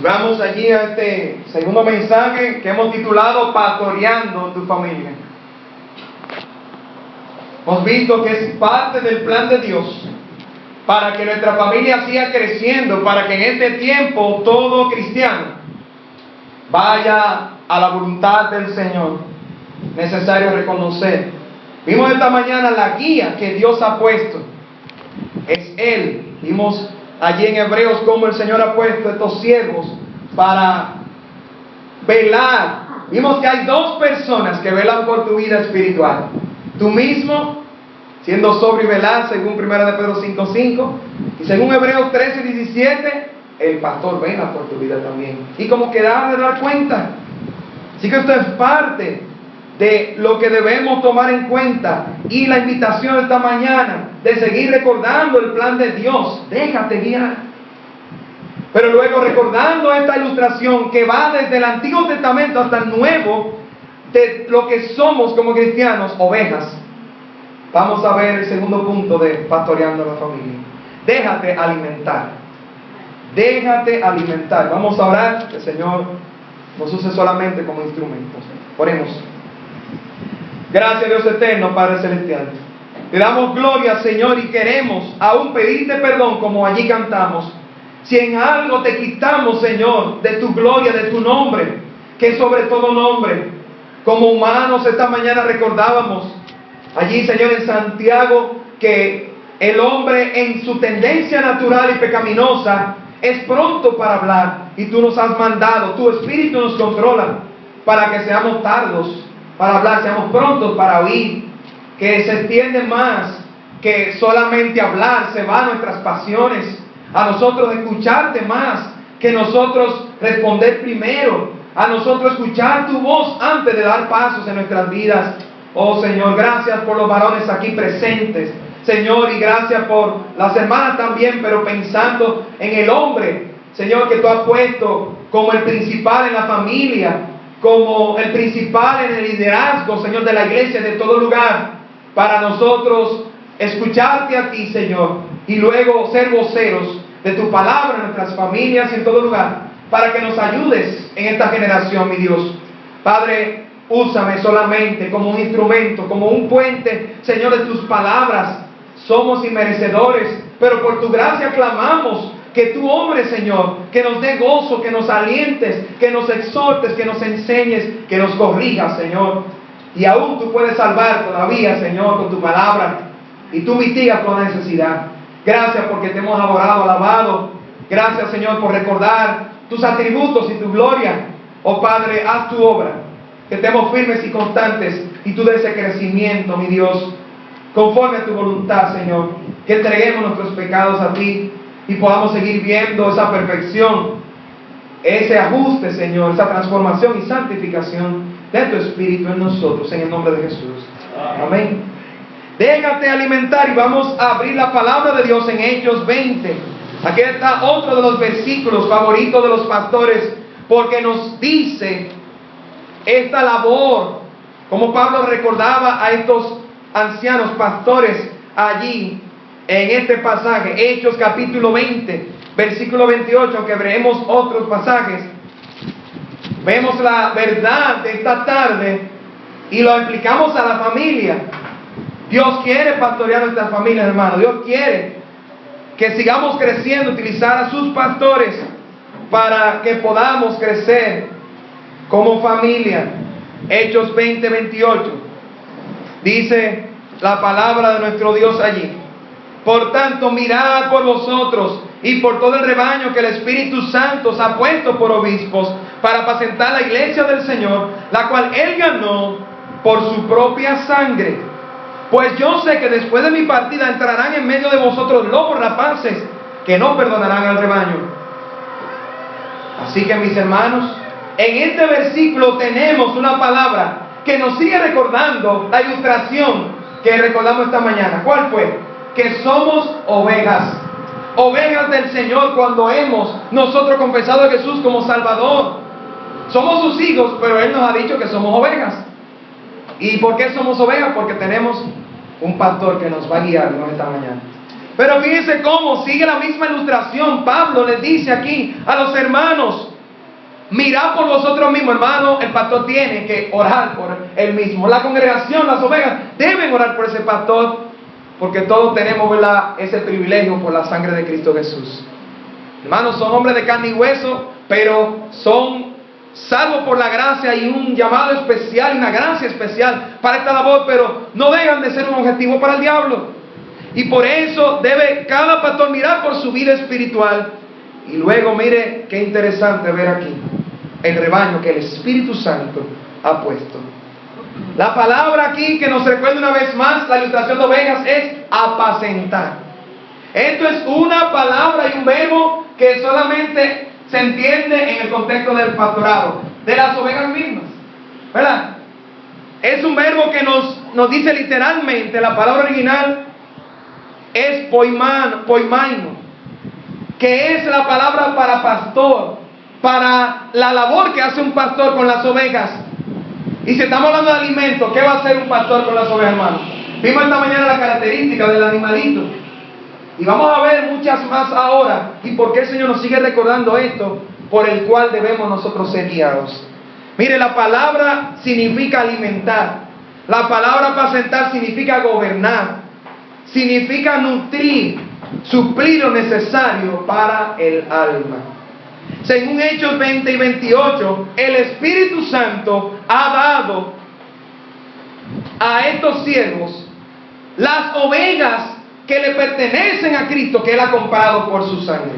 Vamos allí a este segundo mensaje que hemos titulado Pastoreando tu familia. Hemos visto que es parte del plan de Dios para que nuestra familia siga creciendo, para que en este tiempo todo cristiano vaya a la voluntad del Señor. Necesario reconocer. Vimos esta mañana la guía que Dios ha puesto. Es Él. Vimos allí en Hebreos cómo el Señor ha puesto estos siervos para velar. Vimos que hay dos personas que velan por tu vida espiritual. Tú mismo, siendo sobrio y velar, según 1 de Pedro 5:5, y según Hebreos 13:17, el pastor vela por tu vida también. Y como que da de dar cuenta. Así que esto es parte de lo que debemos tomar en cuenta. Y la invitación esta mañana de seguir recordando el plan de Dios. Déjate guiar. Pero luego recordando esta ilustración que va desde el Antiguo Testamento hasta el Nuevo, de lo que somos como cristianos, ovejas. Vamos a ver el segundo punto de pastoreando la familia. Déjate alimentar. Déjate alimentar. Vamos a orar, que el Señor nos use solamente como instrumentos. Oremos. Gracias, Dios eterno, Padre celestial. Te damos gloria, Señor, y queremos aún pedirte perdón como allí cantamos. Si en algo te quitamos, Señor, de tu gloria, de tu nombre, que es sobre todo nombre. Como humanos esta mañana recordábamos allí, Señor, en Santiago, que el hombre en su tendencia natural y pecaminosa es pronto para hablar. Y tú nos has mandado, tu Espíritu nos controla para que seamos tardos para hablar, seamos prontos para oír, que se extiende más que solamente hablar, se van nuestras pasiones, a nosotros escucharte más que nosotros responder primero, a nosotros escuchar tu voz antes de dar pasos en nuestras vidas. Oh Señor, gracias por los varones aquí presentes, Señor, y gracias por las hermanas también, pero pensando en el hombre, Señor, que tú has puesto como el principal en la familia, como el principal en el liderazgo, Señor, de la iglesia, de todo lugar, para nosotros escucharte a ti, Señor, y luego ser voceros de tu palabra en nuestras familias y en todo lugar, para que nos ayudes en esta generación, mi Dios. Padre, úsame solamente como un instrumento, como un puente, Señor, de tus palabras. Somos inmerecedores, pero por tu gracia clamamos que tu hombre, Señor, que nos dé gozo, que nos alientes, que nos exhortes, que nos enseñes, que nos corrijas, Señor. Y aún tú puedes salvar todavía, Señor, con tu palabra. Y tú mitigas toda necesidad. Gracias porque te hemos adorado, alabado. Gracias, Señor, por recordar tus atributos y tu gloria. Oh Padre, haz tu obra. Que estemos firmes y constantes y tú des ese crecimiento, mi Dios, conforme a tu voluntad, Señor. Que entreguemos nuestros pecados a ti y podamos seguir viendo esa perfección, ese ajuste, Señor, esa transformación y santificación de tu Espíritu en nosotros, en el nombre de Jesús. Amén. Déjate alimentar y vamos a abrir la palabra de Dios en Hechos 20. Aquí está otro de los versículos favoritos de los pastores, porque nos dice esta labor, como Pablo recordaba a estos ancianos pastores allí en este pasaje, Hechos capítulo 20, versículo 28, aunque veremos otros pasajes. Vemos la verdad de esta tarde y lo aplicamos a la familia. Dios quiere pastorear nuestras familias, hermanos. Dios quiere que sigamos creciendo, utilizar a sus pastores para que podamos crecer como familia. Hechos 20, 28. Dice la palabra de nuestro Dios allí. Por tanto, mirad por vosotros y por todo el rebaño que el Espíritu Santo os ha puesto por obispos para apacentar la iglesia del Señor, la cual Él ganó por su propia sangre. Pues yo sé que después de mi partida entrarán en medio de vosotros lobos rapaces que no perdonarán al rebaño. Así que, mis hermanos, en este versículo tenemos una palabra que nos sigue recordando la ilustración que recordamos esta mañana. ¿Cuál fue? Que somos ovejas. Ovejas del Señor cuando hemos nosotros confesado a Jesús como Salvador. Somos sus hijos, pero Él nos ha dicho que somos ovejas. ¿Y por qué somos ovejas? Porque tenemos un pastor que nos va a guiarnos esta mañana. Pero fíjense cómo sigue la misma ilustración. Pablo les dice aquí a los hermanos mirad por vosotros mismos, hermano. El pastor tiene que orar por él mismo. La congregación, las ovejas, deben orar por ese pastor, porque todos tenemos, ¿verdad?, ese privilegio por la sangre de Cristo Jesús. Hermanos, son hombres de carne y hueso, pero son salvos por la gracia y un llamado especial, una gracia especial para esta labor, pero no dejan de ser un objetivo para el diablo. Y por eso debe cada pastor mirar por su vida espiritual. Y luego mire qué interesante ver aquí el rebaño que el Espíritu Santo ha puesto. La palabra aquí que nos recuerda una vez más la ilustración de ovejas es apacentar. Esto es una palabra y un verbo que solamente se entiende en el contexto del pastorado, de las ovejas mismas, ¿verdad? Es un verbo que nos dice literalmente, la palabra original es poimaino, que es la palabra para pastor, para la labor que hace un pastor con las ovejas. Y si estamos hablando de alimentos, ¿qué va a hacer un pastor con las ovejas, hermano? Vimos esta mañana la característica del animalito. Y vamos a ver muchas más ahora. ¿Y por qué el Señor nos sigue recordando esto? Por el cual debemos nosotros ser guiados. Mire, la palabra significa alimentar. La palabra apacentar significa gobernar. Significa nutrir, suplir lo necesario para el alma. Según Hechos 20 y 28, el Espíritu Santo ha dado a estos siervos las ovejas que le pertenecen a Cristo, que Él ha comprado por su sangre.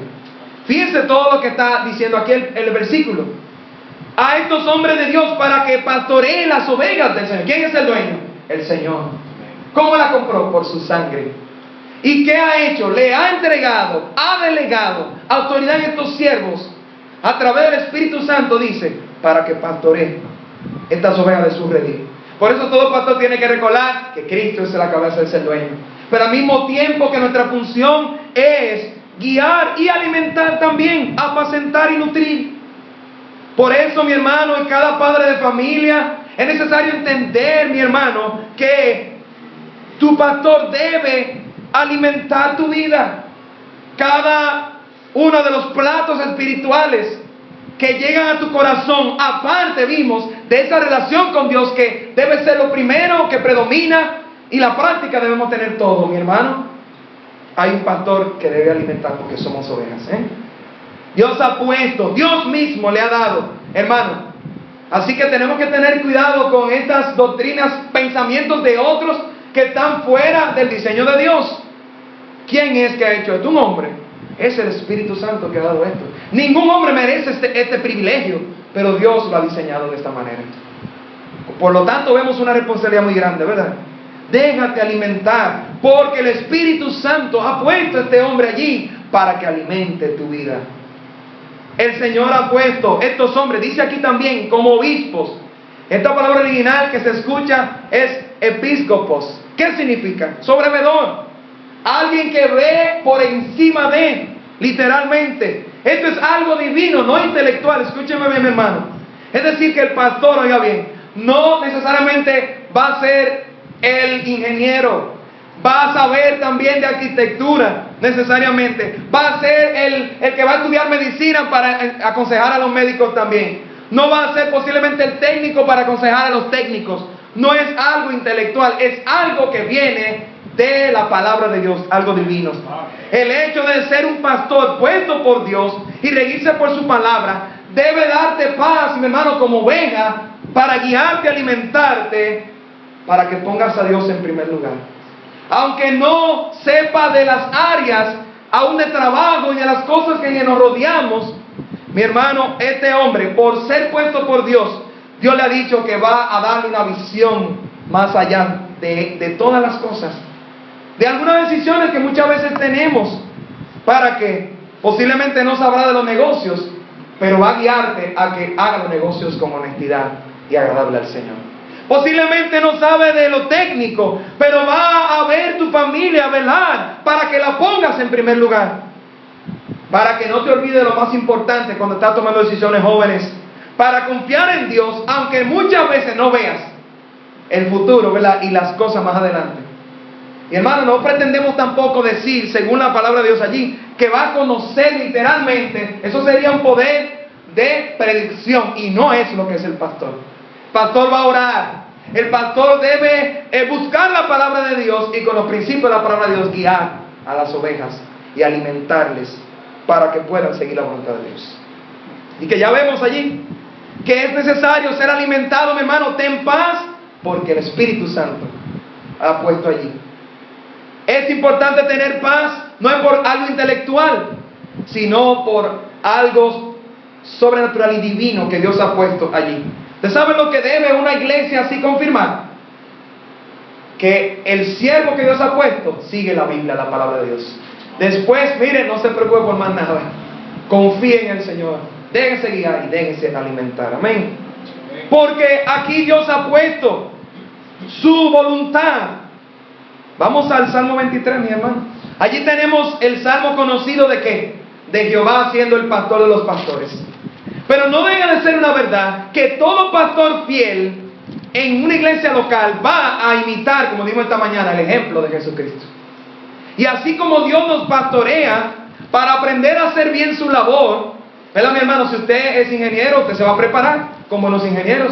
Fíjense todo lo que está diciendo aquí el versículo. A estos hombres de Dios para que pastoreen las ovejas del Señor. ¿Quién es el dueño? El Señor. ¿Cómo la compró? Por su sangre. ¿Y qué ha hecho? Le ha entregado, ha delegado autoridad en estos siervos a través del Espíritu Santo, dice, para que pastoreen estas ovejas de su redil. Por eso todo pastor tiene que recordar que Cristo es la cabeza, es el dueño. Pero al mismo tiempo que nuestra función es guiar y alimentar también, apacentar y nutrir. Por eso, mi hermano, y cada padre de familia, es necesario entender, mi hermano, que tu pastor debe alimentar tu vida. Cada uno de los platos espirituales que llegan a tu corazón, aparte vimos de esa relación con Dios que debe ser lo primero que predomina, y la práctica debemos tener todo, mi hermano. Hay un pastor que debe alimentar porque somos ovejas, Dios ha puesto, Dios mismo le ha dado, hermano. Así que tenemos que tener cuidado con estas doctrinas, pensamientos de otros que están fuera del diseño de Dios. ¿Quién es que ha hecho esto? Un hombre. Es el Espíritu Santo que ha dado esto. Ningún hombre merece este privilegio, pero Dios lo ha diseñado de esta manera. Por lo tanto, vemos una responsabilidad muy grande, ¿verdad? Déjate alimentar, porque el Espíritu Santo ha puesto a este hombre allí para que alimente tu vida. El Señor ha puesto estos hombres, dice aquí también, como obispos. Esta palabra original que se escucha es episcopos. ¿Qué significa? Sobrevedor. Alguien que ve por encima de, literalmente. Esto es algo divino, no intelectual. Escúcheme bien, mi hermano. Es decir, que el pastor, oiga bien, no necesariamente va a ser el ingeniero, va a saber también de arquitectura, necesariamente. Va a ser el que va a estudiar medicina para aconsejar a los médicos también. No va a ser posiblemente el técnico para aconsejar a los técnicos. No es algo intelectual, es algo que viene de la palabra de Dios, algo divino. El hecho de ser un pastor puesto por Dios y regirse por su palabra debe darte paz, mi hermano, como oveja, para guiarte, alimentarte, para que pongas a Dios en primer lugar. Aunque no sepa de las áreas aún de trabajo y de las cosas que nos rodeamos, mi hermano, este hombre, por ser puesto por Dios, Dios le ha dicho que va a darle una visión más allá de todas las cosas, de algunas decisiones que muchas veces tenemos, para que posiblemente no sabrá de los negocios, pero va a guiarte a que haga los negocios con honestidad y agradable al Señor. Posiblemente no sabe de lo técnico, pero va a ver tu familia, a velar para que la pongas en primer lugar, para que no te olvides de lo más importante cuando estás tomando decisiones, jóvenes, para confiar en Dios, aunque muchas veces no veas el futuro, ¿verdad?, y las cosas más adelante. Y hermano, no pretendemos tampoco decir, según la palabra de Dios allí, que va a conocer literalmente. Eso sería un poder de predicción, y no es lo que es el pastor. El pastor va a orar. El pastor debe buscar la palabra de Dios y con los principios de la palabra de Dios guiar a las ovejas y alimentarles para que puedan seguir la voluntad de Dios. Y que ya vemos allí que es necesario ser alimentado, mi hermano. Ten paz porque el Espíritu Santo ha puesto allí. Es importante tener paz, no es por algo intelectual, sino por algo sobrenatural y divino que Dios ha puesto allí. ¿Usted sabe lo que debe una iglesia así confirmar? Que el siervo que Dios ha puesto sigue la Biblia, la palabra de Dios. Después, miren, no se preocupe por más nada. Confíen en el Señor. Déjense guiar y déjense alimentar. Amén. Porque aquí Dios ha puesto su voluntad. Vamos al Salmo 23, mi hermano. Allí tenemos el salmo conocido de ¿qué? De Jehová siendo el pastor de los pastores. Pero no deja de ser una verdad que todo pastor fiel en una iglesia local va a imitar, como dimos esta mañana, el ejemplo de Jesucristo. Y así como Dios nos pastorea para aprender a hacer bien su labor, ¿verdad, mi hermano? Si usted es ingeniero, usted se va a preparar como los ingenieros.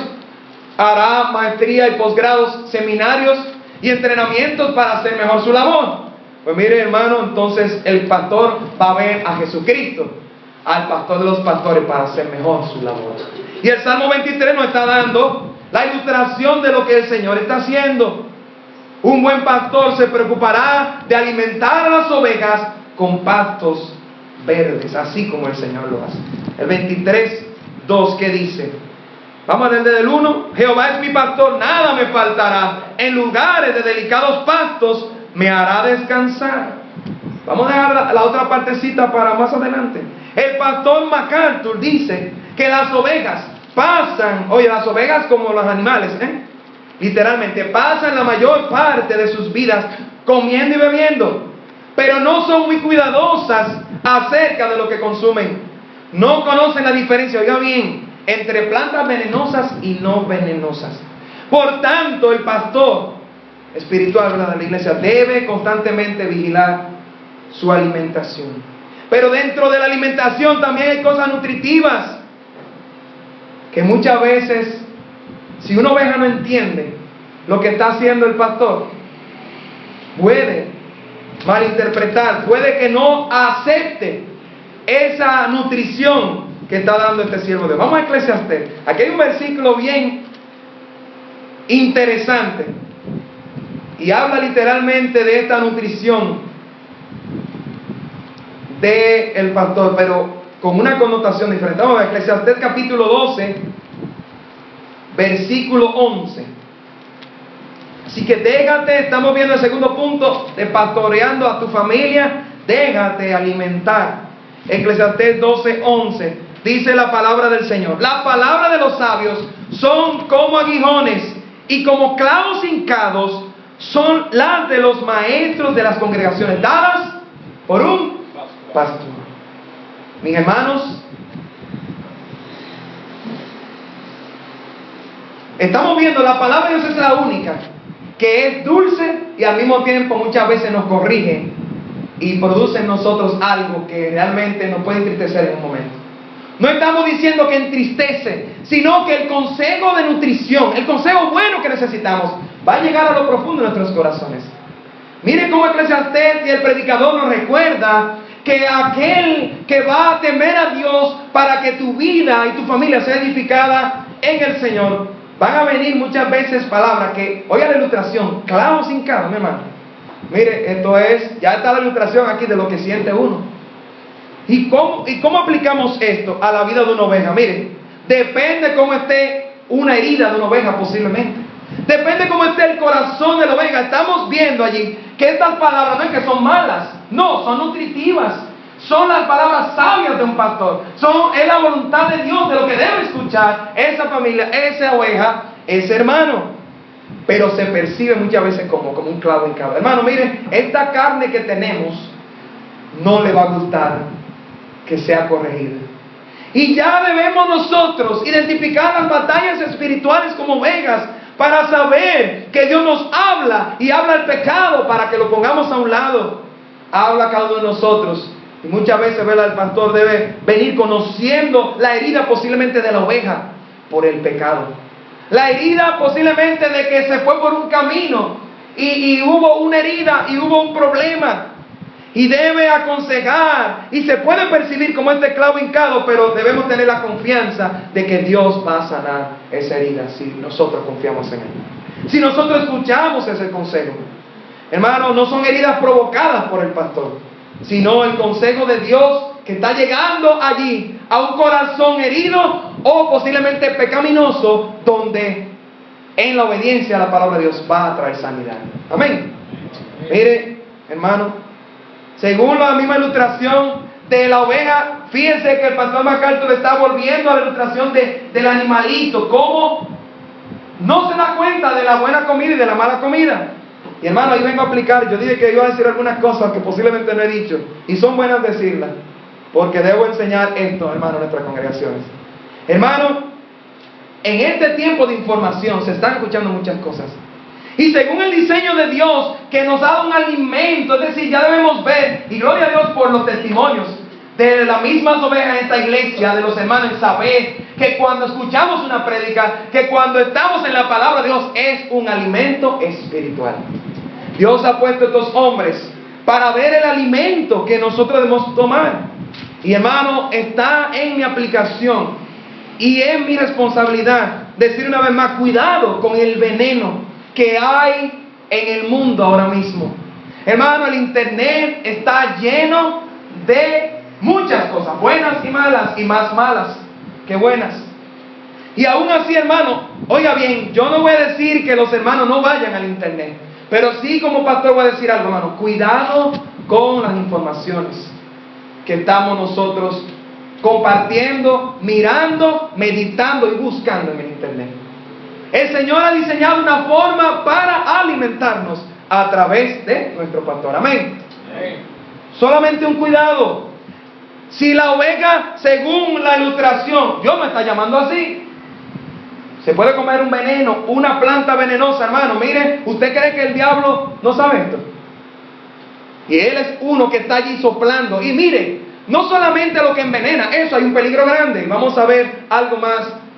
Hará maestría y posgrados, seminarios y entrenamientos para hacer mejor su labor. Pues mire, hermano, entonces el pastor va a ver a Jesucristo, al pastor de los pastores, para hacer mejor su labor. Y el Salmo 23 nos está dando la ilustración de lo que el Señor está haciendo. Un buen pastor se preocupará de alimentar a las ovejas con pastos verdes, así como el Señor lo hace. El 23:2, ¿qué dice? Vamos a leer desde el 1. Jehová es mi pastor, nada me faltará. En lugares de delicados pastos me hará descansar. Vamos a dejar la otra partecita para más adelante. El pastor MacArthur dice que las ovejas pasan, oye, las ovejas como los animales, literalmente pasan la mayor parte de sus vidas comiendo y bebiendo, pero no son muy cuidadosas acerca de lo que consumen. No conocen la diferencia, oiga bien, entre plantas venenosas y no venenosas. Por tanto, el pastor espiritual de la iglesia debe constantemente vigilar su alimentación. Pero dentro de la alimentación también hay cosas nutritivas que muchas veces, si una oveja no entiende lo que está haciendo el pastor, puede malinterpretar, puede que no acepte esa nutrición que está dando este siervo de Dios. Vamos a Eclesiastés. Aquí hay un versículo bien interesante y habla literalmente de esta nutrición del pastor, pero con una connotación diferente. Vamos a Eclesiastés capítulo 12, versículo 11. Así que déjate, estamos viendo el segundo punto de pastoreando a tu familia, déjate alimentar. Eclesiastés 12:11 dice la palabra del Señor: la palabra de los sabios son como aguijones y como clavos hincados son las de los maestros de las congregaciones, dadas por un pastor. Mis hermanos, estamos viendo la palabra de Dios es la única que es dulce y al mismo tiempo muchas veces nos corrige y produce en nosotros algo que realmente nos puede entristecer en un momento. No estamos diciendo que entristece, sino que el consejo de nutrición, el consejo bueno que necesitamos, va a llegar a lo profundo de nuestros corazones. Miren cómo Eclesiastés y el predicador nos recuerda que aquel que va a temer a Dios para que tu vida y tu familia sea edificada en el Señor, van a venir muchas veces palabras que, oiga la ilustración, clavos hincados, mi hermano. Mire, esto es, ya está la ilustración aquí de lo que siente uno. ¿Y cómo aplicamos esto a la vida de una oveja? Mire, depende cómo esté una herida de una oveja posiblemente. Depende cómo esté el corazón de la oveja. Estamos viendo allí que estas palabras no es que son malas, no, son nutritivas. Son las palabras sabias de un pastor. Es la voluntad de Dios de lo que debe escuchar esa familia, esa oveja, ese hermano. Pero se percibe muchas veces como un clavo hincado. Hermano, miren, esta carne que tenemos no le va a gustar que sea corregida. Y ya debemos nosotros identificar las batallas espirituales como ovejas para saber que Dios nos habla y habla el pecado para que lo pongamos a un lado. Habla a cada uno de nosotros Y muchas veces, ¿verdad?, el pastor debe venir conociendo la herida posiblemente de la oveja por el pecado. La herida posiblemente de que se fue por un camino y hubo una herida y hubo un problema. Y debe aconsejar y se puede percibir como este clavo hincado, pero debemos tener la confianza de que Dios va a sanar esa herida si nosotros confiamos en Él. Si nosotros escuchamos ese consejo. Hermanos, no son heridas provocadas por el pastor, sino el consejo de Dios que está llegando allí a un corazón herido o posiblemente pecaminoso, donde en la obediencia a la palabra de Dios va a traer sanidad. Amén. Mire, hermano, según la misma ilustración de la oveja, fíjense que el pastor MacArthur está volviendo a la ilustración del animalito, cómo no se da cuenta de la buena comida y de la mala comida. Y hermano, ahí vengo a aplicar. Yo dije que iba a decir algunas cosas que posiblemente no he dicho, y son buenas decirlas, porque debo enseñar esto, hermano, a nuestras congregaciones. Hermano, en este tiempo de información se están escuchando muchas cosas. Y según el diseño de Dios, que nos da un alimento, es decir, ya debemos ver, y gloria a Dios por los testimonios de las mismas ovejas en esta iglesia, de los hermanos, saber que cuando escuchamos una prédica, que cuando estamos en la palabra de Dios, es un alimento espiritual. Dios ha puesto a estos hombres para ver el alimento que nosotros debemos tomar. Y hermano, está en mi aplicación y en mi responsabilidad decir una vez más, cuidado con el veneno que hay en el mundo ahora mismo. Hermano, el internet está lleno de muchas cosas, buenas y malas, y más malas que buenas. Y aún así, hermano, oiga bien, yo no voy a decir que los hermanos no vayan al internet, pero sí, como pastor, voy a decir algo, hermano: cuidado con las informaciones que estamos nosotros compartiendo, mirando, meditando y buscando en el internet. El Señor ha diseñado una forma para alimentarnos a través de nuestro pastor. Amén. Solamente un cuidado. Si la oveja, según la ilustración, Dios me está llamando así, se puede comer un veneno, una planta venenosa, hermano. Mire, ¿usted cree que el diablo no sabe esto? Y él es uno que está allí soplando. Y mire, no solamente lo que envenena, eso hay un peligro grande. Vamos a ver algo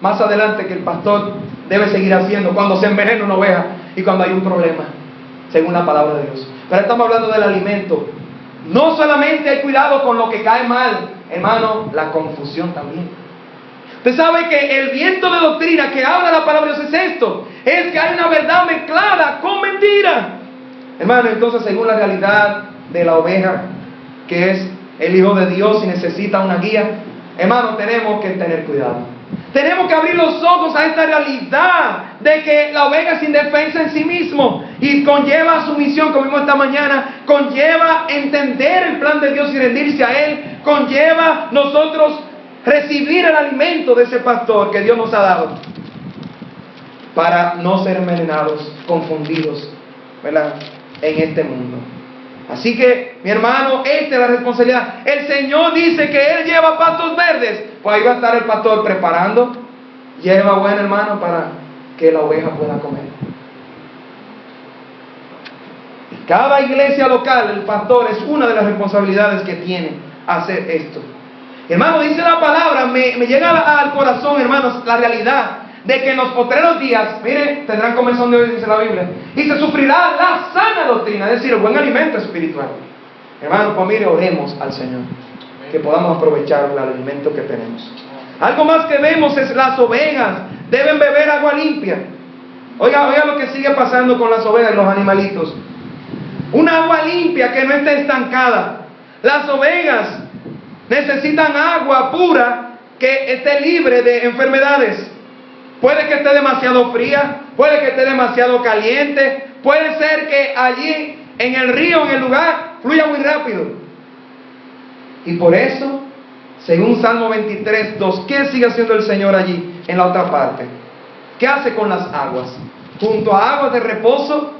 más adelante que el pastor debe seguir haciendo cuando se envenena una oveja y cuando hay un problema, según la palabra de Dios. Pero estamos hablando del alimento. No solamente hay cuidado con lo que cae mal, hermano, la confusión también. Usted sabe que el viento de doctrina que habla la palabra de Dios es esto: es que hay una verdad mezclada con mentira. Hermano, entonces, según la realidad de la oveja, que es el Hijo de Dios y necesita una guía, hermano, tenemos que tener cuidado. Tenemos que abrir los ojos a esta realidad de que la oveja es indefensa en sí mismo y conlleva sumisión, como vimos esta mañana, conlleva entender el plan de Dios y rendirse a Él, conlleva nosotros recibir el alimento de ese pastor que Dios nos ha dado para no ser envenenados, confundidos, ¿verdad?, en este mundo. Así que, mi hermano, esta es la responsabilidad. El Señor dice que Él lleva pastos verdes, pues ahí va a estar el pastor preparando hierba buena, hermano, para que la oveja pueda comer. Y cada iglesia local, el pastor, es una de las responsabilidades que tiene hacer esto. Hermano, dice la palabra, me llega al corazón, hermanos, la realidad de que en los postreros días, mire, tendrán comezón de hoy, dice la Biblia, y se sufrirá la sana doctrina, es decir, el buen alimento espiritual. Hermano, pues mire, oremos al Señor, que podamos aprovechar el alimento que tenemos. Algo más que vemos es las ovejas deben beber agua limpia. Oiga lo que sigue pasando con las ovejas y los animalitos. Una agua limpia que no esté estancada. Las ovejas necesitan agua pura que esté libre de enfermedades. Puede que esté demasiado fría, puede que esté demasiado caliente, puede ser que allí en el río, en el lugar, fluya muy rápido. Y por eso, según Salmo 23:2, ¿qué sigue haciendo el Señor allí en la otra parte? ¿Qué hace con las aguas? Junto a aguas de reposo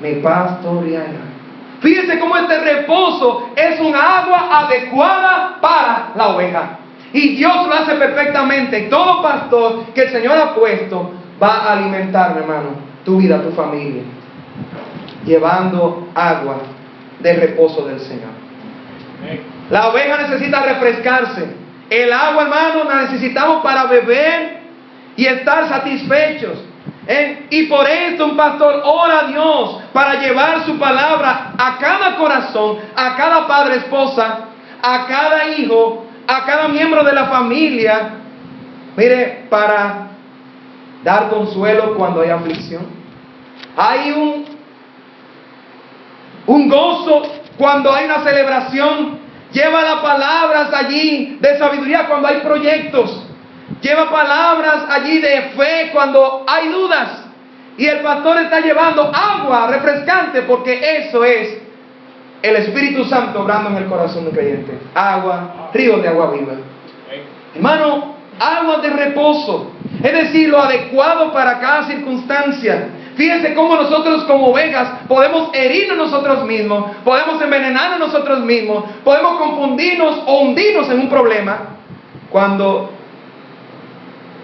me pastoreará. Fíjense cómo este reposo es un agua adecuada para la oveja. Y Dios lo hace perfectamente. Y todo pastor que el Señor ha puesto va a alimentar, hermano, tu vida, tu familia, llevando agua de reposo del Señor. La oveja necesita refrescarse. El agua, hermano, la necesitamos para beber y estar satisfechos. Y por esto un pastor ora a Dios para llevar su palabra a cada corazón, a cada padre, esposa, a cada hijo, a cada miembro de la familia. Mire, para dar consuelo cuando hay aflicción. Hay un gozo cuando hay una celebración. Lleva las palabras allí de sabiduría cuando hay proyectos. Lleva palabras allí de fe cuando hay dudas. Y el pastor está llevando agua refrescante, porque eso es el Espíritu Santo obrando en el corazón del creyente. Agua, río de agua viva. Hermano, agua de reposo. Es decir, lo adecuado para cada circunstancia. Fíjense cómo nosotros como ovejas podemos herirnos nosotros mismos, podemos envenenarnos nosotros mismos, podemos confundirnos o hundirnos en un problema cuando,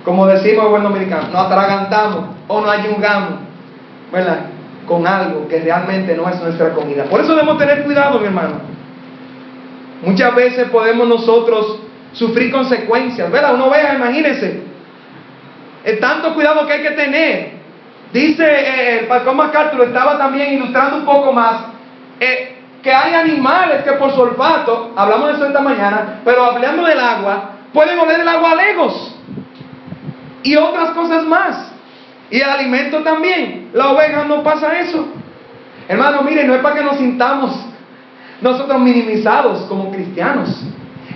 como decimos en buen dominicano, nos atragantamos o nos ayungamos, ¿verdad?, con algo que realmente no es nuestra comida. Por eso debemos tener cuidado, mi hermano. Muchas veces podemos nosotros sufrir consecuencias, ¿verdad? Una oveja, imagínense, el tanto cuidado que hay que tener. Dice el pastor MacArthur, estaba también ilustrando un poco más, que hay animales que por su olfato, hablamos de eso esta mañana, pero hablando del agua, pueden oler el agua lejos y otras cosas más, y el alimento también. La oveja no pasa eso, hermano. Miren, no es para que nos sintamos nosotros minimizados como cristianos,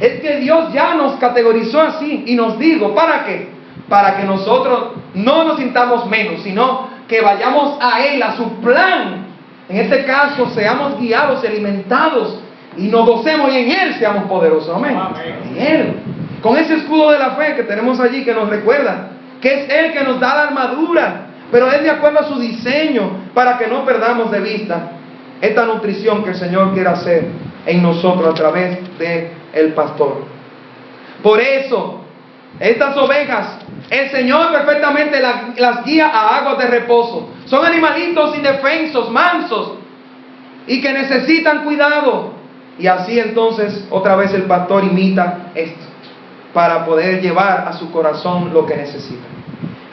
es que Dios ya nos categorizó así y nos dijo, ¿para qué? Para que nosotros no nos sintamos menos, sino que vayamos a Él, a su plan. En este caso, seamos guiados y alimentados y nos gocemos y en Él seamos poderosos. Amén. En Él. Con ese escudo de la fe que tenemos allí, que nos recuerda que es Él que nos da la armadura, pero es de acuerdo a su diseño, para que no perdamos de vista esta nutrición que el Señor quiere hacer en nosotros a través del pastor. Por eso, estas ovejas, el Señor perfectamente las guía a aguas de reposo. Son animalitos indefensos, mansos, y que necesitan cuidado. Y así entonces otra vez el pastor imita esto, para poder llevar a su corazón lo que necesita.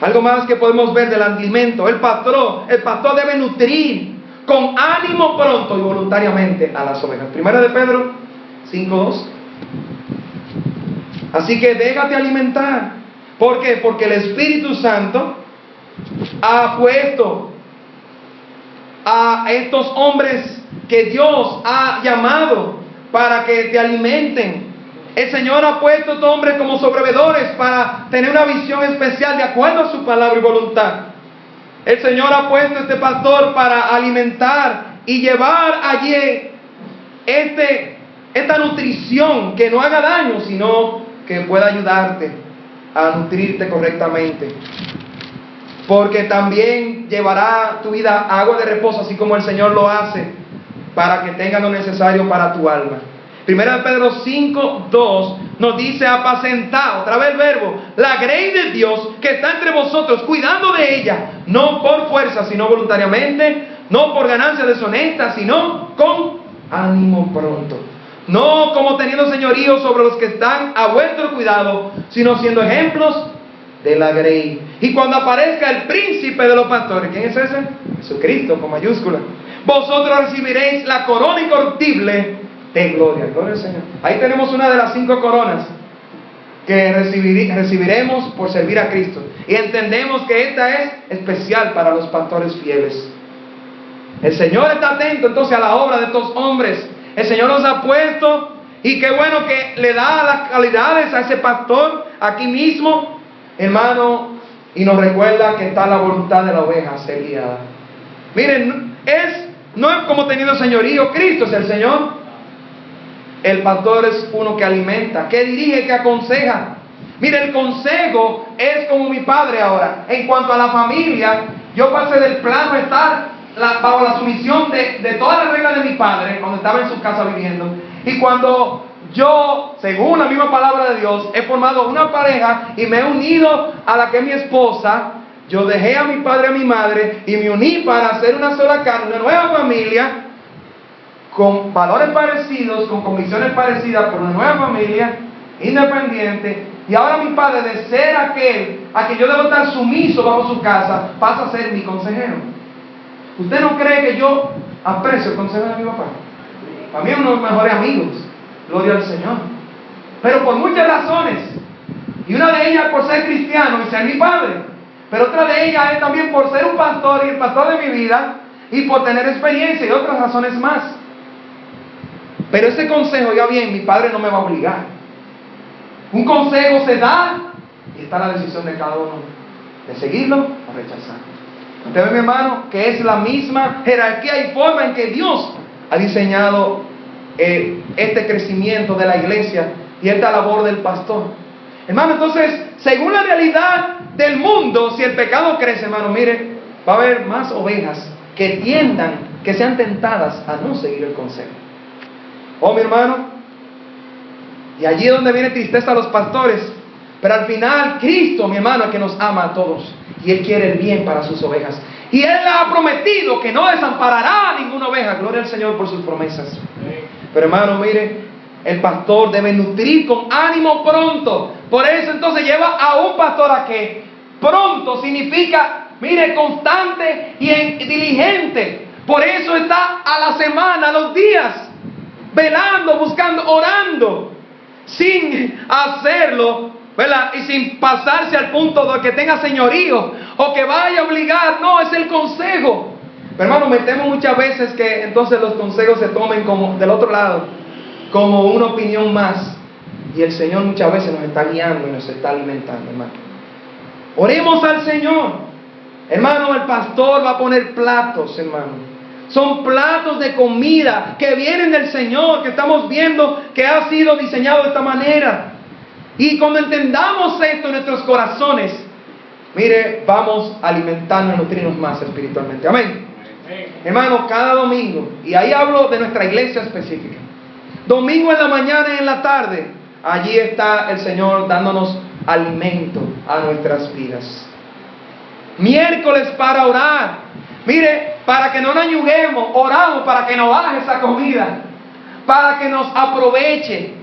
Algo más que podemos ver del alimento: el pastor debe nutrir con ánimo pronto y voluntariamente a las ovejas. Primera de Pedro 5:2. Así que déjate alimentar. ¿Por qué? Porque el Espíritu Santo ha puesto a estos hombres que Dios ha llamado para que te alimenten. El Señor ha puesto a estos hombres como sobrevedores para tener una visión especial de acuerdo a su palabra y voluntad. El Señor ha puesto a este pastor para alimentar y llevar allí esta nutrición que no haga daño, sino que pueda ayudarte a nutrirte correctamente. Porque también llevará tu vida a agua de reposo, así como el Señor lo hace, para que tenga lo necesario para tu alma. Primera de Pedro 5:2 nos dice: apacentad, otra vez el verbo, la grey de Dios que está entre vosotros, cuidando de ella, no por fuerza, sino voluntariamente, no por ganancia deshonesta, sino con ánimo pronto. No como teniendo señorío sobre los que están a vuestro cuidado, sino siendo ejemplos de la grey. Y cuando aparezca el príncipe de los pastores, ¿quién es ese? Jesucristo, con mayúscula. Vosotros recibiréis la corona incorruptible de gloria. Gloria al Señor. Ahí tenemos una de las 5 coronas que recibiremos por servir a Cristo. Y entendemos que esta es especial para los pastores fieles. El Señor está atento entonces a la obra de estos hombres. El Señor los ha puesto, y qué bueno que le da las calidades a ese pastor aquí mismo, hermano, y nos recuerda que está la voluntad de la oveja ser guiada. Miren, no es como teniendo señorío. Cristo es el Señor. El pastor es uno que alimenta, que dirige, que aconseja. Mire, el consejo es como mi padre ahora. En cuanto a la familia, yo pasé del plano a estar bajo la sumisión de todas las reglas de mi padre cuando estaba en su casa viviendo. Y cuando yo, según la misma palabra de Dios, he formado una pareja y me he unido a la que es mi esposa, yo dejé a mi padre y a mi madre y me uní para hacer una sola carne, una nueva familia, con valores parecidos, con convicciones parecidas, por una nueva familia, independiente, y ahora mi padre, de ser aquel a quien yo debo estar sumiso bajo su casa, pasa a ser mi consejero. ¿Usted no cree que yo aprecio el consejo de mi papá? Para mí es uno de los mejores amigos, gloria al Señor. Pero por muchas razones, y una de ellas por ser cristiano y ser mi padre, pero otra de ellas es también por ser un pastor y el pastor de mi vida, y por tener experiencia y otras razones más. Pero ese consejo, ya bien, mi padre no me va a obligar. Un consejo se da y está la decisión de cada uno de seguirlo o rechazarlo. Usted ve, mi hermano, que es la misma jerarquía y forma en que Dios ha diseñado este crecimiento de la iglesia y esta labor del pastor. Hermano, entonces, según la realidad del mundo, si el pecado crece, hermano, mire, va a haber más ovejas que sean tentadas a no seguir el consejo. Oh, mi hermano, y allí es donde viene tristeza a los pastores. Pero al final, Cristo, mi hermano, es que nos ama a todos. Y Él quiere el bien para sus ovejas. Y Él ha prometido que no desamparará a ninguna oveja. Gloria al Señor por sus promesas. Pero hermano, mire, el pastor debe nutrir con ánimo pronto. Por eso entonces lleva a un pastor a que pronto significa, mire, constante y diligente. Por eso está a la semana, a los días, velando, buscando, orando, sin hacerlo, ¿verdad? Y sin pasarse al punto de que tenga señorío o que vaya a obligar. No, es el consejo. Pero hermano, me temo muchas veces que entonces los consejos se tomen como del otro lado, como una opinión más. Y el Señor muchas veces nos está guiando y nos está alimentando, hermano. Oremos al Señor. Hermano, el pastor va a poner platos, hermano. Son platos de comida que vienen del Señor, que estamos viendo que ha sido diseñado de esta manera. Y cuando entendamos esto en nuestros corazones, mire, vamos a alimentarnos y nutrirnos más espiritualmente. Amén. Hermano, cada domingo, y ahí hablo de nuestra iglesia específica, domingo en la mañana y en la tarde, allí está el Señor dándonos alimento a nuestras vidas. Miércoles para orar. Mire, para que no nos ayuguemos, oramos para que nos baje esa comida, para que nos aproveche.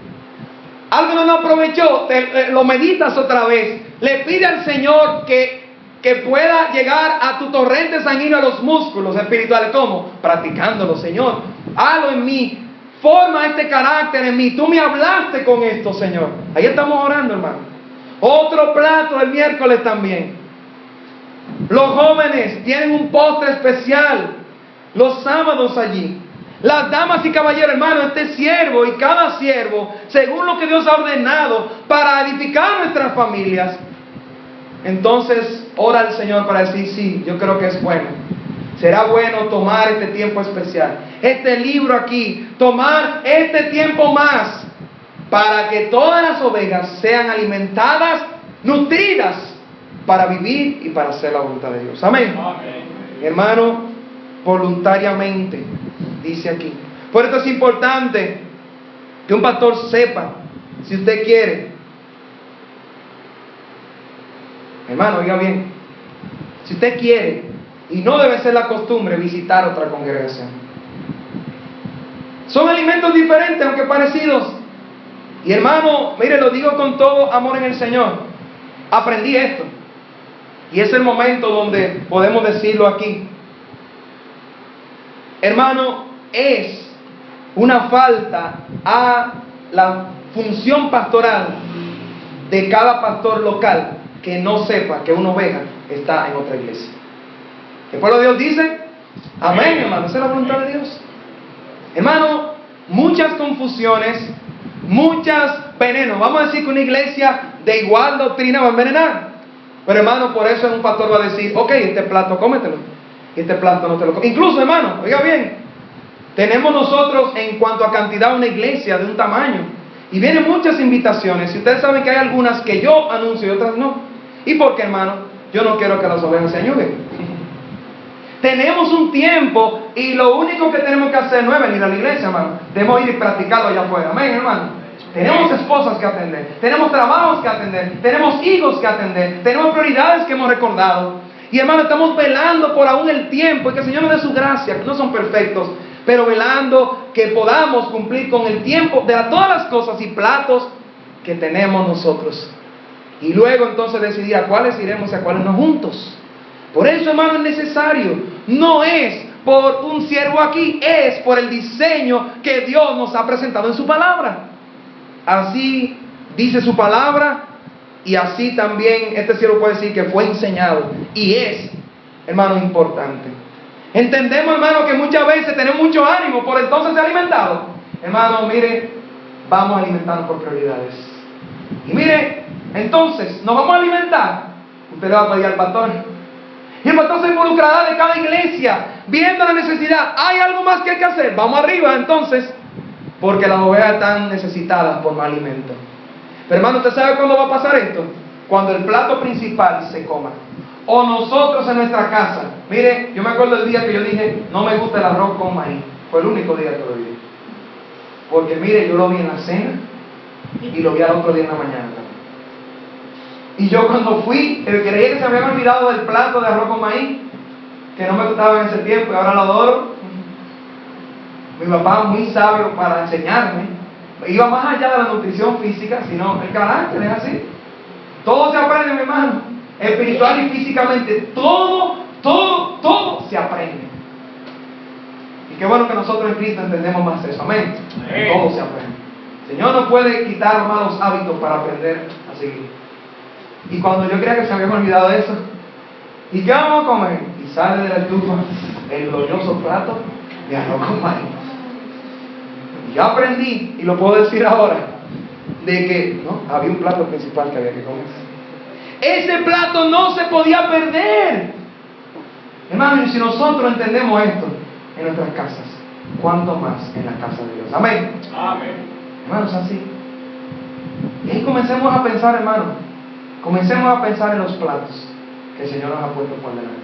Algo no nos aprovechó, lo meditas otra vez. Le pide al Señor que pueda llegar a tu torrente sanguíneo, a los músculos espirituales. ¿Cómo? Practicándolo, Señor. Hazlo en mí. Forma este carácter en mí. Tú me hablaste con esto, Señor. Ahí estamos orando, hermano. Otro plato el miércoles también. Los jóvenes tienen un postre especial los sábados allí. Las damas y caballeros, hermano, este siervo y cada siervo, según lo que Dios ha ordenado para edificar nuestras familias, entonces ora al Señor para decir, sí, yo creo que es bueno. Será bueno tomar este tiempo especial, este libro aquí, tomar este tiempo más, para que todas las ovejas sean alimentadas, nutridas, para vivir y para hacer la voluntad de Dios. Amén. Amén. Hermano, voluntariamente, dice aquí. Por esto es importante que un pastor sepa, si usted quiere. Hermano, oiga bien, si usted quiere, y no debe ser la costumbre, visitar otra congregación. Son alimentos diferentes, aunque parecidos. Y hermano, mire, lo digo con todo amor en el Señor. Aprendí esto. Y es el momento donde podemos decirlo aquí. Hermano, es una falta a la función pastoral de cada pastor local que no sepa que una oveja está en otra iglesia. ¿El pueblo de Dios dice? Amén, hermano. Esa es la voluntad de Dios. Hermano, muchas confusiones, muchas venenos. Vamos a decir que una iglesia de igual doctrina va a envenenar. Pero hermano, por eso un pastor va a decir, ok, este plato cómetelo, y este plato no te lo comes. Incluso, hermano, oiga bien, tenemos nosotros en cuanto a cantidad una iglesia de un tamaño, y vienen muchas invitaciones, y ustedes saben que hay algunas que yo anuncio y otras no. ¿Y por qué, hermano? Yo no quiero que las ovejas se añuguen. Tenemos un tiempo, y lo único que tenemos que hacer no es venir a la iglesia, hermano. Debemos ir y practicarlo allá afuera. Amén, hermano. Tenemos esposas que atender, tenemos trabajos que atender, tenemos hijos que atender, tenemos prioridades que hemos recordado. Y hermano, estamos velando por aún el tiempo y que el Señor nos dé su gracia, que no son perfectos, pero velando que podamos cumplir con el tiempo de todas las cosas y platos que tenemos nosotros. Y luego entonces decidir a cuáles iremos y a cuáles no juntos. Por eso, hermano, es necesario. No es por un siervo aquí, es por el diseño que Dios nos ha presentado en su palabra. Así dice su palabra, y así también este siervo puede decir que fue enseñado. Y es, hermano, importante. Entendemos, hermano, que muchas veces tenemos mucho ánimo por entonces ser alimentados. Hermano, mire, vamos a alimentarnos por prioridades. Y mire, entonces, nos vamos a alimentar. Usted le va a pedir al pastor. Y el pastor se involucrará de cada iglesia, viendo la necesidad. ¿Hay algo más que hay que hacer? Vamos arriba, entonces. Porque las ovejas están necesitadas por más alimento. Pero hermano, ¿usted sabe cuándo va a pasar esto? Cuando el plato principal se coma. O nosotros en nuestra casa. Mire, yo me acuerdo el día que yo dije, no me gusta el arroz con maíz. Fue el único día que lo dije. Porque mire, yo lo vi en la cena y lo vi al otro día en la mañana. Y yo cuando fui, creía que se me había olvidado del plato de arroz con maíz, que no me gustaba en ese tiempo y ahora lo adoro. Mi papá, muy sabio para enseñarme, iba más allá de la nutrición física, sino el carácter, es así. Todo se aprende, mi hermano, espiritual y físicamente, todo se aprende. Y qué bueno que nosotros en Cristo entendemos más eso, amén. Todo se aprende. El Señor nos puede quitar malos hábitos para aprender a seguir. Y cuando yo creía que se había olvidado de eso, ¿y qué vamos a comer? Y sale de la estufa el glorioso plato de arroz con maíz. Y yo aprendí, y lo puedo decir ahora, de que no, había un plato principal que había que comer. Ese plato no se podía perder. Hermano, y si nosotros entendemos esto en nuestras casas, ¿cuánto más en la casa de Dios? Amén. Amén. Hermanos, así. Y ahí comencemos a pensar, hermano. Comencemos a pensar en los platos que el Señor nos ha puesto por delante.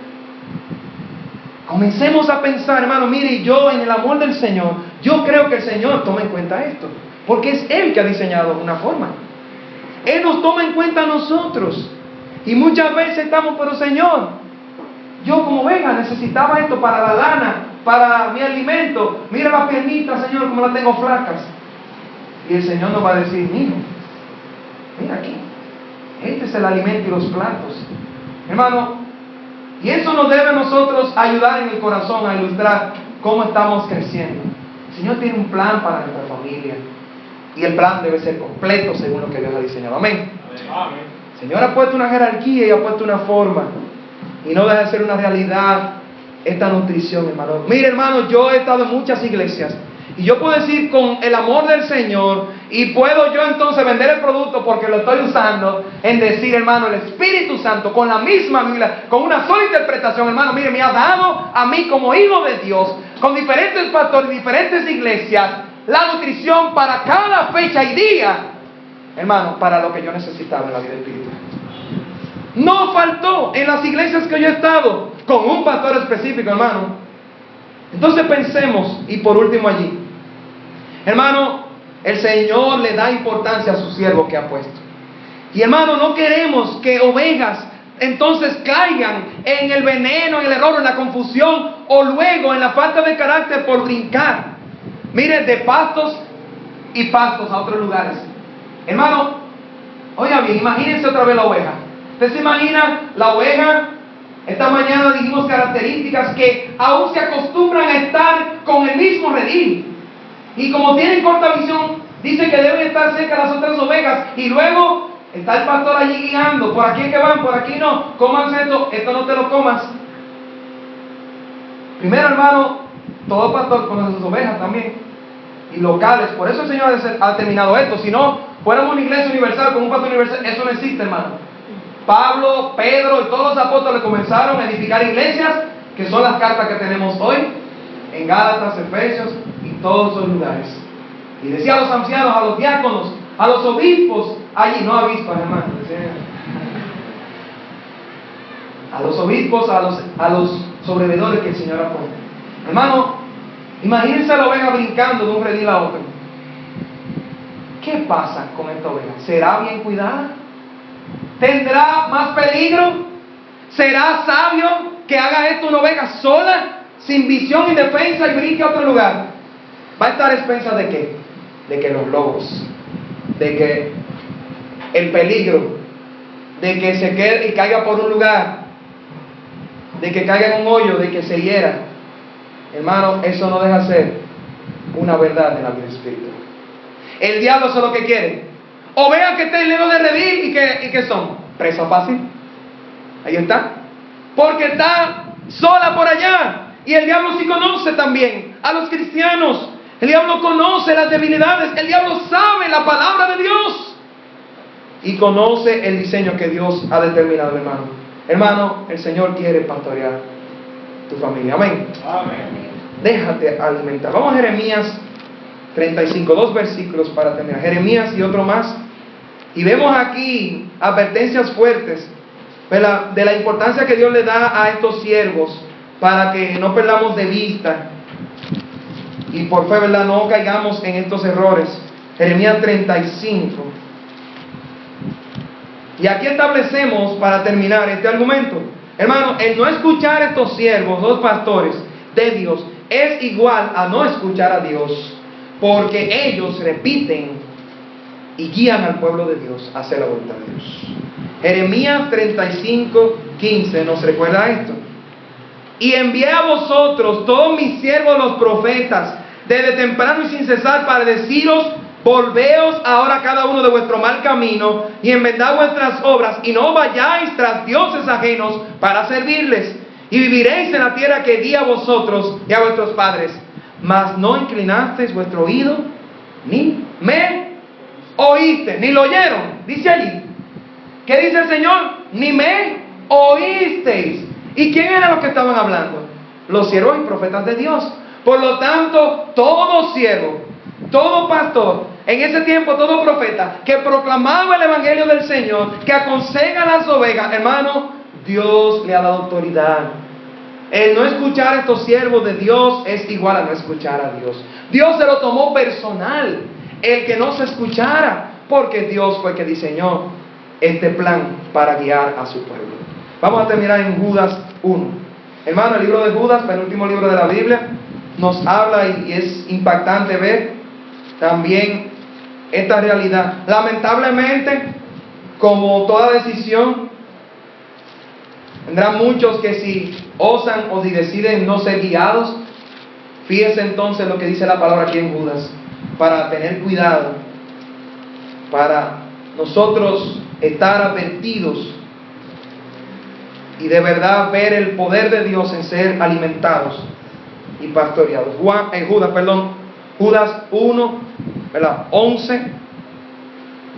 Comencemos a pensar, hermano, mire, yo en el amor del Señor, yo creo que el Señor toma en cuenta esto, porque es Él que ha diseñado una forma. Él nos toma en cuenta a nosotros. Y muchas veces estamos, pero Señor, yo como oveja necesitaba esto para la lana, para mi alimento. Mira las piernitas, Señor, como las tengo flacas. Y el Señor nos va a decir, hijo, mira aquí. Este es el alimento y los platos. Hermano, y eso nos debe a nosotros ayudar en el corazón a ilustrar cómo estamos creciendo. El Señor tiene un plan para nuestra familia. Y el plan debe ser completo según lo que Dios ha diseñado. Amén. Amén. El Señor ha puesto una jerarquía y ha puesto una forma. Y no deja de ser una realidad esta nutrición, hermano. Mire, hermano, yo he estado en muchas iglesias. Y yo puedo decir con el amor del Señor, y puedo yo entonces vender el producto porque lo estoy usando, en decir, hermano, el Espíritu Santo, con la misma Biblia, con una sola interpretación, hermano, mire, me ha dado a mí como hijo de Dios, con diferentes pastores, diferentes iglesias, la nutrición para cada fecha y día, hermano, para lo que yo necesitaba en la vida espiritual. No faltó en las iglesias que yo he estado, con un pastor específico, hermano. Entonces pensemos, y por último allí, hermano, el Señor le da importancia a su siervo que ha puesto. Y hermano, no queremos que ovejas entonces caigan en el veneno, en el error, en la confusión, o luego en la falta de carácter por brincar. Mire, de pastos y pastos a otros lugares. Hermano, oiga bien, imagínense otra vez la oveja. ¿Usted se imagina la oveja? Esta mañana dijimos características que aún se acostumbran a estar con el mismo redil. Y como tienen corta visión, dice que deben estar cerca de las otras ovejas. Y luego está el pastor allí guiando. Por aquí es que van, por aquí no. Cómanse esto no te lo comas. Primero, hermano, todo pastor conoce sus ovejas también. Y locales. Por eso el Señor ha terminado esto. Si no, fuéramos una iglesia universal con un pastor universal, eso no existe, hermano. Pablo, Pedro y todos los apóstoles comenzaron a edificar iglesias, que son las cartas que tenemos hoy, en Gálatas, Efesios y todos esos lugares. Y decía a los ancianos, a los diáconos, a los obispos, allí, no avispas, hermano, a los obispos, a los sobrevedores que el Señor ha puesto. Hermano, imagínense a la oveja brincando de un redil a otro. ¿Qué pasa con esta oveja? ¿Será bien cuidada? ¿Tendrá más peligro? ¿Será sabio que haga esto una oveja sola? sin visión y defensa y brinque a otro lugar, va a estar a expensas ¿de qué? De que los lobos, de que el peligro, de que se quede y caiga por un lugar, de que caiga en un hoyo, de que se hiera. Hermano, eso no deja ser una verdad en la vida espiritual. El diablo eso es lo que quiere. O vean que está en lejos de redil y que son presa fácil. Ahí está. Porque está sola por allá. Y el diablo sí conoce también a los cristianos. El diablo conoce las debilidades. El diablo sabe la palabra de Dios. Y conoce el diseño que Dios ha determinado, hermano. Hermano, el Señor quiere pastorear tu familia. Amén. Amén. Déjate alimentar. Vamos a Jeremías 35, 2 versículos para terminar. Jeremías y otro más. Y vemos aquí advertencias fuertes de la importancia que Dios le da a estos siervos para que no perdamos de vista y por fe, ¿verdad?, no caigamos en estos errores. Jeremías 35. Y aquí establecemos, para terminar este argumento, hermano, el no escuchar a estos siervos, los pastores de Dios, es igual a no escuchar a Dios, porque ellos repiten y guían al pueblo de Dios a hacer la voluntad de Dios. Jeremías 35, 15 nos recuerda esto. Y envié a vosotros todos mis siervos los profetas, desde temprano y sin cesar, para deciros: volveos ahora cada uno de vuestro mal camino y enmendad vuestras obras, y no vayáis tras dioses ajenos para servirles, y viviréis en la tierra que di a vosotros y a vuestros padres. Mas no inclinasteis vuestro oído, ni me oíste, ni lo oyeron. Dice allí, ¿qué dice el Señor? Ni me oísteis. ¿Y quién eran los que estaban hablando? Los siervos y profetas de Dios. Por lo tanto, todo siervo, todo pastor, en ese tiempo todo profeta que proclamaba el evangelio del Señor, que aconseja a las ovejas, hermano, Dios le ha dado autoridad. El no escuchar a estos siervos de Dios es igual a no escuchar a Dios. Dios se lo tomó personal, el que no se escuchara, porque Dios fue el que diseñó este plan para guiar a su pueblo. Vamos a terminar en Judas 1. Hermano, el libro de Judas, penúltimo libro de la Biblia, nos habla y es impactante ver también esta realidad. Lamentablemente, como toda decisión, vendrán muchos que si osan o si deciden no ser guiados. Fíjese entonces lo que dice la palabra aquí en Judas, para tener cuidado, para nosotros estar advertidos y de verdad ver el poder de Dios en ser alimentados y pastoreados. Judas 1, ¿verdad? 11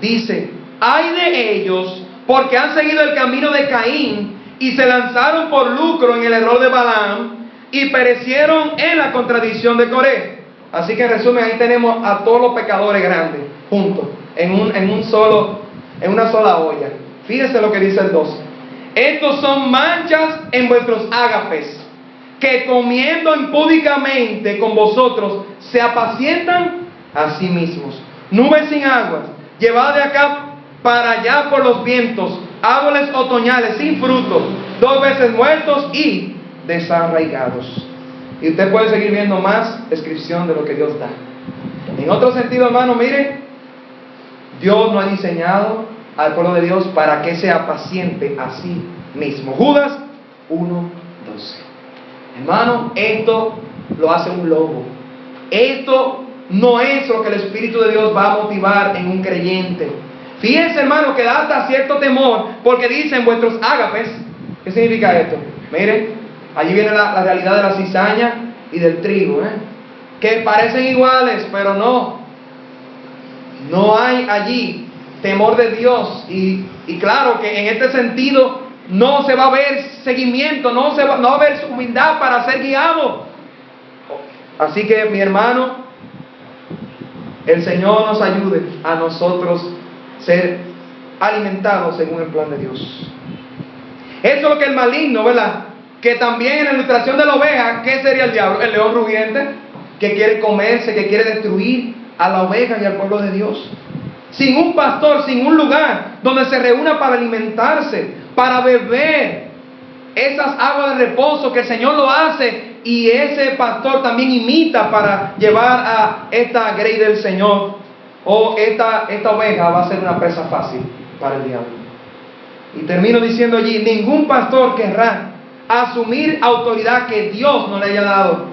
dice: ay de ellos, porque han seguido el camino de Caín y se lanzaron por lucro en el error de Balaam y perecieron en la contradicción de Coré. Así que en resumen, ahí tenemos a todos los pecadores grandes juntos en una sola olla. Fíjese lo que dice el 12. Estos son manchas en vuestros ágapes, que comiendo impúdicamente con vosotros se apacientan a sí mismos. Nubes sin aguas, llevadas de acá para allá por los vientos, árboles otoñales sin fruto, 2 veces muertos y desarraigados. Y usted puede seguir viendo más descripción de lo que Dios da. En otro sentido, hermano, mire, Dios no ha diseñado al pueblo de Dios para que sea paciente a sí mismo. Judas 1:12. Hermano, esto lo hace un lobo. Esto no es lo que el Espíritu de Dios va a motivar en un creyente. Fíjense, hermano, que da hasta cierto temor, porque dicen vuestros ágapes. ¿Qué significa esto? Miren, allí viene la realidad de la cizaña y del trigo, que parecen iguales, pero no hay allí temor de Dios. Y claro que en este sentido no se va a ver seguimiento, no va a haber humildad para ser guiado. Así que, mi hermano, el Señor nos ayude a nosotros ser alimentados según el plan de Dios. Eso es lo que el maligno, ¿verdad? Que también en la ilustración de la oveja, ¿qué sería el diablo? El león rugiente, que quiere comerse, que quiere destruir a la oveja y al pueblo de Dios. Sin un pastor, sin un lugar donde se reúna para alimentarse, para beber, esas aguas de reposo que el Señor lo hace y ese pastor también imita para llevar a esta grey del Señor, o esta oveja va a ser una presa fácil para el diablo. Y termino diciendo allí, ningún pastor querrá asumir autoridad que Dios no le haya dado,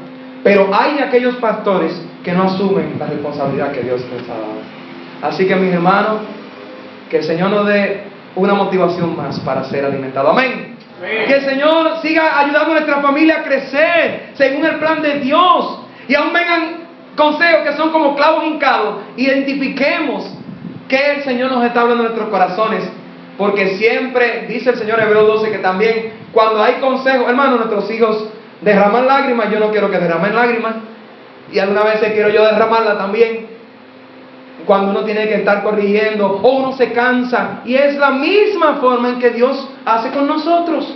pero hay aquellos pastores que no asumen la responsabilidad que Dios les ha dado. Así que mis hermanos, que el Señor nos dé una motivación más para ser alimentados. Amén. Que el Señor siga ayudando a nuestra familia a crecer según el plan de Dios. Y aún vengan consejos que son como clavos hincados. Identifiquemos que el Señor nos está hablando en nuestros corazones. Porque siempre, dice el Señor Hebreos 12, que también cuando hay consejos, hermano, nuestros hijos derraman lágrimas. Yo no quiero que derramen lágrimas. Y algunas veces quiero yo derramarla también. Cuando uno tiene que estar corrigiendo o uno se cansa, y es la misma forma en que Dios hace con nosotros.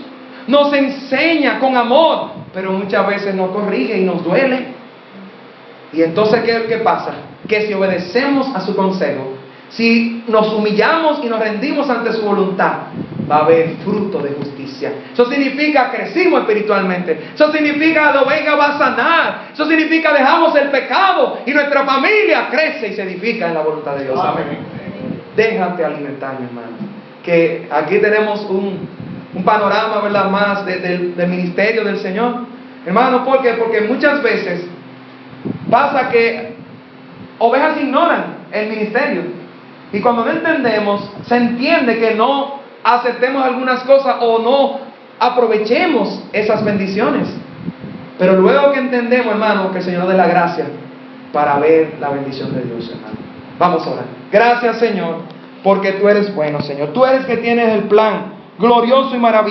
Nos enseña con amor, pero muchas veces nos corrige y nos duele. Y entonces ¿qué pasa? Que si obedecemos a su consejo, si nos humillamos y nos rendimos ante su voluntad, va a haber fruto de justicia. Eso significa crecimos espiritualmente. Eso significa la oveja va a sanar. Eso significa dejamos el pecado y nuestra familia crece y se edifica en la voluntad de Dios. Amén. Déjate alimentar, mi hermano. Que aquí tenemos un panorama, ¿verdad?, más del ministerio del Señor. Hermano, ¿por qué? Porque muchas veces pasa que ovejas ignoran el ministerio. Y cuando no entendemos, se entiende que no aceptemos algunas cosas o no aprovechemos esas bendiciones. Pero luego que entendemos, hermano, que el Señor nos dé la gracia para ver la bendición de Dios, hermano. Vamos a orar. Gracias, Señor, porque tú eres bueno, Señor. Tú eres que tienes el plan glorioso y maravilloso.